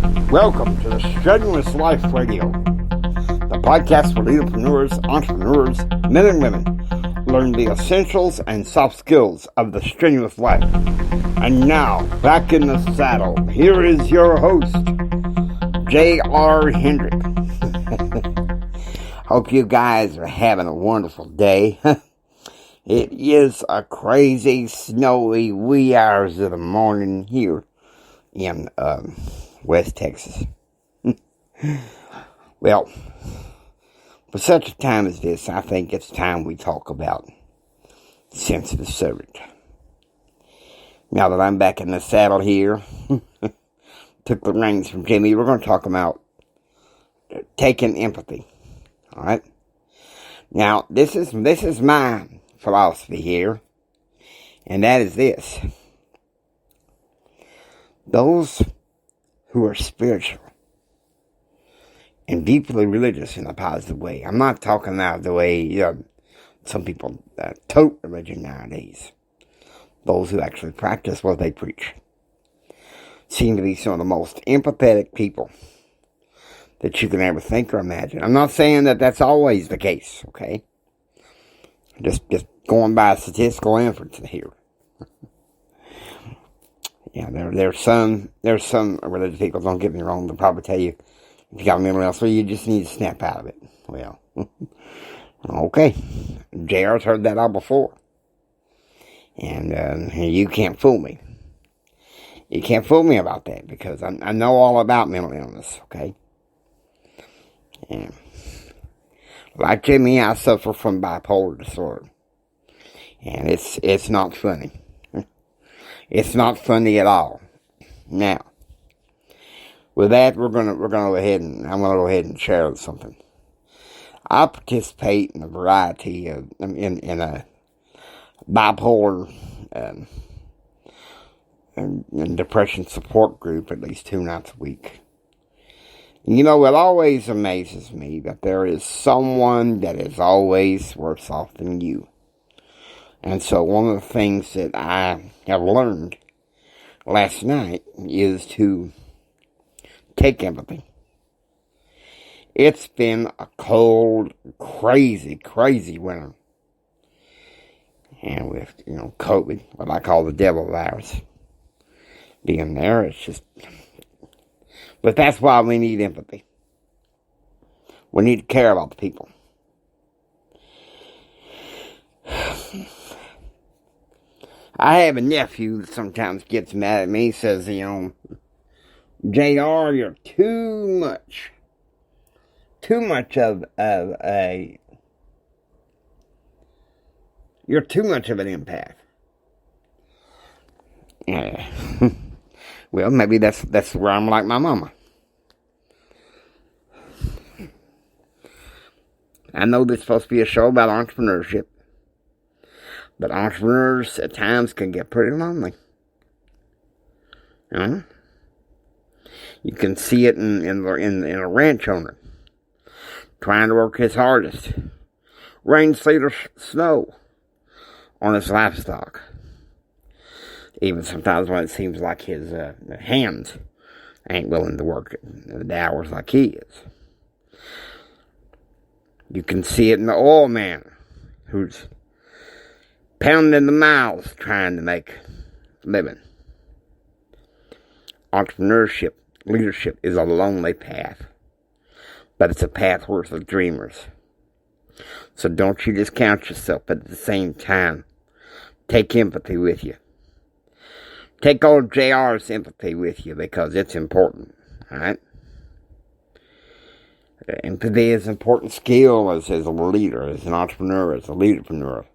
Welcome to the Strenuous Life Radio, the podcast for leaderpreneurs, entrepreneurs, men and women. Learn the essentials and soft skills of the strenuous life. And now, back in the saddle, here is your host, J.R. Hendrick. Hope you guys are having a wonderful day. It is a crazy, snowy wee hours of the morning here in West Texas. Well, for such a time as this, I think it's time we talk about sensitive subject. Now that I'm back in the saddle here, took the reins from Jimmy, we're going to talk about taking empathy. All right. Now, this is my philosophy here, and that is this: those who are spiritual and deeply religious in a positive way. I'm not talking about the way some people tote religion nowadays. Those who actually practice what they preach seem to be some of the most empathetic people that you can ever think or imagine. I'm not saying that that's always the case, okay? Just going by a statistical inference here. Yeah, there's some religious people, don't get me wrong, they'll probably tell you, if you got a mental illness, well, you just need to snap out of it. Well, okay. JR's heard that all before. And you can't fool me. You can't fool me about that, because I know all about mental illness, okay? And like Jimmy, I suffer from bipolar disorder. And it's not funny. It's not funny at all. Now, with that, I'm gonna go ahead and share something. I participate in a variety of in a bipolar and depression support group at least 2 nights a week. And, it always amazes me that there is someone that is always worse off than you. And so one of the things that I have learned last night is to take empathy. It's been a cold, crazy winter. And with, COVID, what I call the devil virus, being there, it's just... But that's why we need empathy. We need to care about the people. I have a nephew that sometimes gets mad at me. He says, JR, you're too much of an empath. Well, maybe that's where I'm like my mama. I know this is supposed to be a show about entrepreneurship, but entrepreneurs at times can get pretty lonely. You can see it in a ranch owner trying to work his hardest, rain, sleet, or snow, on his livestock. Even sometimes when it seems like his hands ain't willing to work the hours like he is. You can see it in the oil man who's pounding the miles trying to make a living. Entrepreneurship, leadership is a lonely path, but it's a path worth of dreamers. So don't you discount yourself, but at the same time, take empathy with you. Take old JR's empathy with you, because it's important, alright? Empathy is an important skill as a leader, as an entrepreneur, as a leaderpreneur.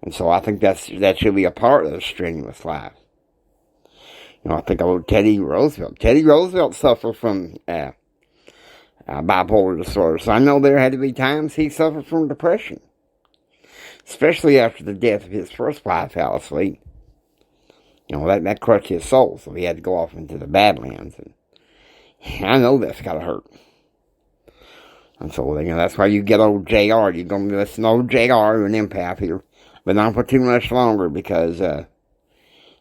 And so I think that should be a part of the strenuous life. I think of Teddy Roosevelt. Teddy Roosevelt suffered from bipolar disorder. So I know there had to be times he suffered from depression. Especially after the death of his first wife, Alice Lee. That crushed his soul. So he had to go off into the Badlands. And I know that's got to hurt. And so, that's why you get old JR. You're going to listen to old JR, an empath here. But not for too much longer, because, I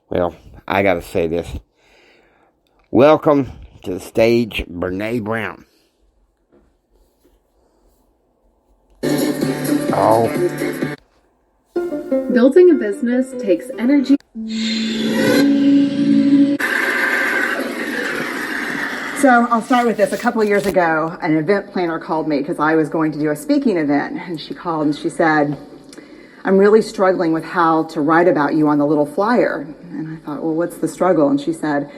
got to say this. Welcome to the stage, Berne Brown. Oh. Building a business takes energy. So I'll start with this. A couple of years ago, an event planner called me because I was going to do a speaking event. And she called and she said, I'm really struggling with how to write about you on the little flyer. And I thought, well, what's the struggle? And she said,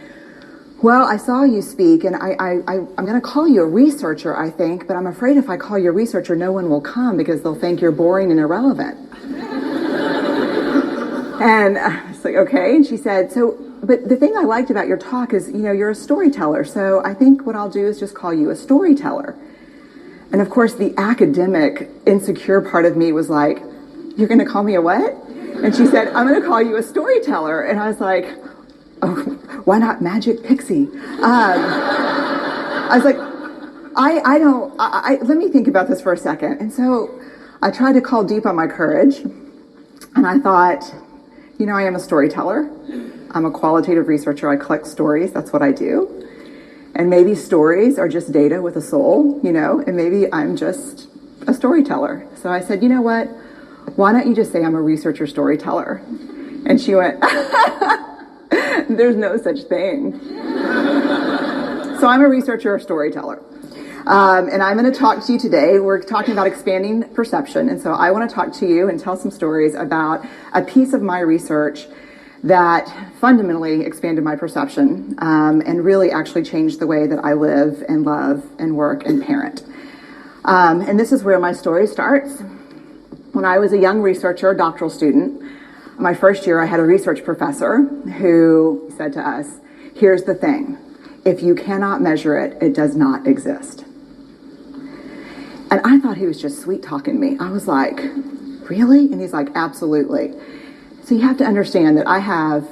well, I saw you speak and I'm going to call you a researcher, I think, but I'm afraid if I call you a researcher, no one will come because they'll think you're boring and irrelevant. And I was like, okay. And she said, but the thing I liked about your talk is, you're a storyteller. So I think what I'll do is just call you a storyteller. And of course, the academic, insecure part of me was like, you're going to call me a what? And she said, I'm going to call you a storyteller. And I was like, oh, why not Magic Pixie? I was like, let me think about this for a second. And so I tried to call deep on my courage. And I thought, I am a storyteller. I'm a qualitative researcher. I collect stories. That's what I do. And maybe stories are just data with a soul, and maybe I'm just a storyteller. So I said, you know what? Why don't you just say I'm a researcher storyteller? And she went, there's no such thing. So I'm a researcher storyteller. And I'm going to talk to you today. We're talking about expanding perception. And so I want to talk to you and tell some stories about a piece of my research that fundamentally expanded my perception and really actually changed the way that I live and love and work and parent. And this is where my story starts. When I was a young researcher, doctoral student, my first year I had a research professor who said to us, here's the thing, if you cannot measure it, it does not exist. And I thought he was just sweet talking me. I was like, really? And he's like, absolutely. So you have to understand that I have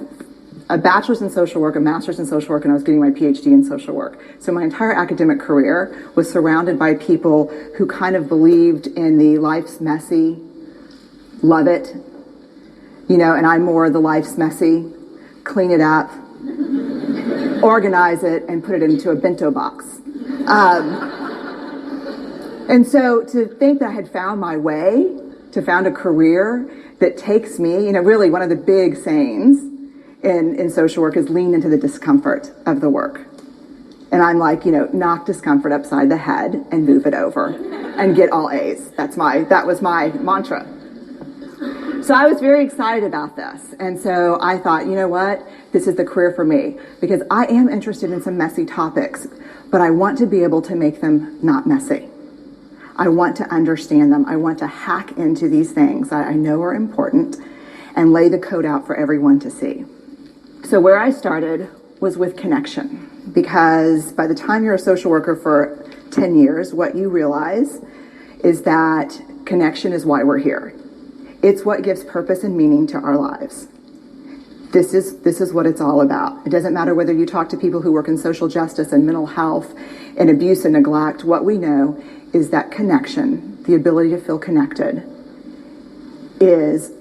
a bachelor's in social work, a master's in social work, and I was getting my PhD in social work. So my entire academic career was surrounded by people who kind of believed in the life's messy, love it, and I'm more the life's messy, clean it up, organize it, and put it into a bento box. And so to think that I had found my way, to found a career that takes me, really one of the big sayings in social work is lean into the discomfort of the work. And I'm like, knock discomfort upside the head and move it over and get all A's. That was my mantra. So I was very excited about this. And so I thought, you know what? This is the career for me because I am interested in some messy topics, but I want to be able to make them not messy. I want to understand them. I want to hack into these things that I know are important and lay the code out for everyone to see. So where I started was with connection, because by the time you're a social worker for 10 years, what you realize is that connection is why we're here. It's what gives purpose and meaning to our lives. This is what it's all about. It doesn't matter whether you talk to people who work in social justice and mental health and abuse and neglect. What we know is that connection, the ability to feel connected, is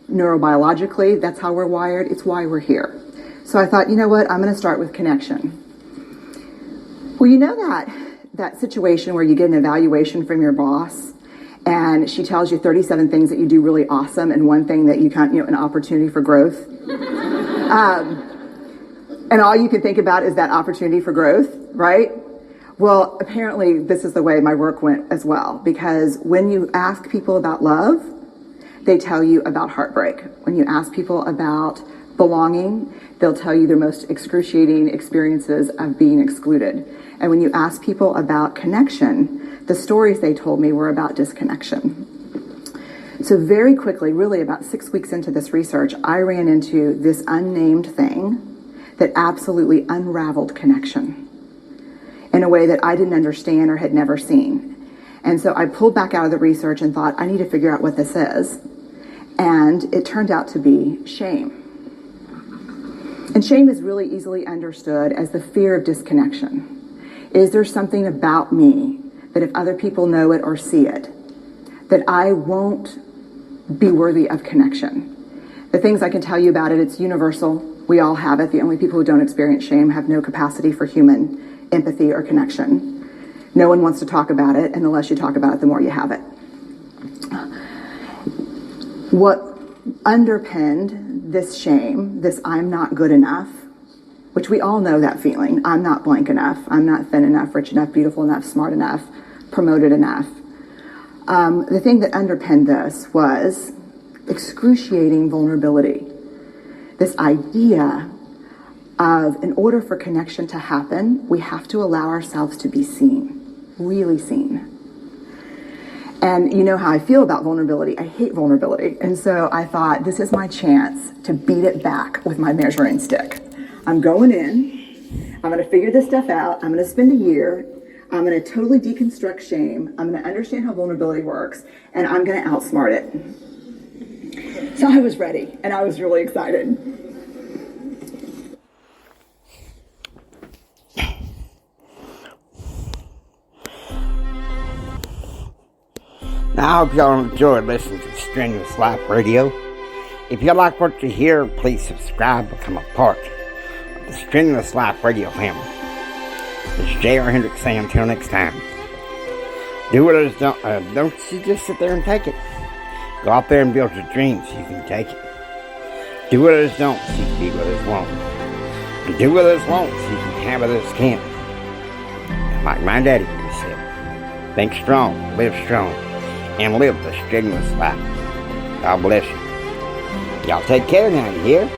neurobiologically, that's how we're wired. It's why we're here. So I thought, you know what? I'm going to start with connection. Well, that situation where you get an evaluation from your boss and she tells you 37 things that you do really awesome and one thing that you can't, an opportunity for growth. And all you can think about is that opportunity for growth, right? Well, apparently this is the way my work went as well, because when you ask people about love, they tell you about heartbreak. When you ask people about belonging, they'll tell you their most excruciating experiences of being excluded. And when you ask people about connection, the stories they told me were about disconnection. So very quickly, really about 6 weeks into this research, I ran into this unnamed thing that absolutely unraveled connection in a way that I didn't understand or had never seen. And so I pulled back out of the research and thought, I need to figure out what this is. And it turned out to be shame. And shame is really easily understood as the fear of disconnection. Is there something about me that if other people know it or see it, that I won't be worthy of connection? The things I can tell you about it, it's universal. We all have it. The only people who don't experience shame have no capacity for human empathy or connection. No one wants to talk about it, and the less you talk about it, the more you have it. What underpinned this shame, this I'm not good enough, which we all know that feeling, I'm not blank enough, I'm not thin enough, rich enough, beautiful enough, smart enough, promoted enough. The thing that underpinned this was excruciating vulnerability. This idea of, in order for connection to happen, we have to allow ourselves to be seen, really seen. And you know how I feel about vulnerability. I hate vulnerability. And so I thought, this is my chance to beat it back with my measuring stick. I'm going in. I'm going to figure this stuff out. I'm going to spend a year. I'm going to totally deconstruct shame. I'm going to understand how vulnerability works. And I'm going to outsmart it. So I was ready. And I was really excited. Now, I hope y'all enjoy listening to Strenuous Life Radio. If you like what you hear, please subscribe, become a part of the Strenuous Life Radio family. This is J.R. Hendrick saying until next time. Do what others don't. Don't you just sit there and take it. Go out there and build your dreams so you can take it. Do what others don't so you can be what others won't. And do what others won't so you can have what others can't. And like my daddy would have said, think strong, live strong, and live the strenuous life. God bless you. Y'all take care now, you hear?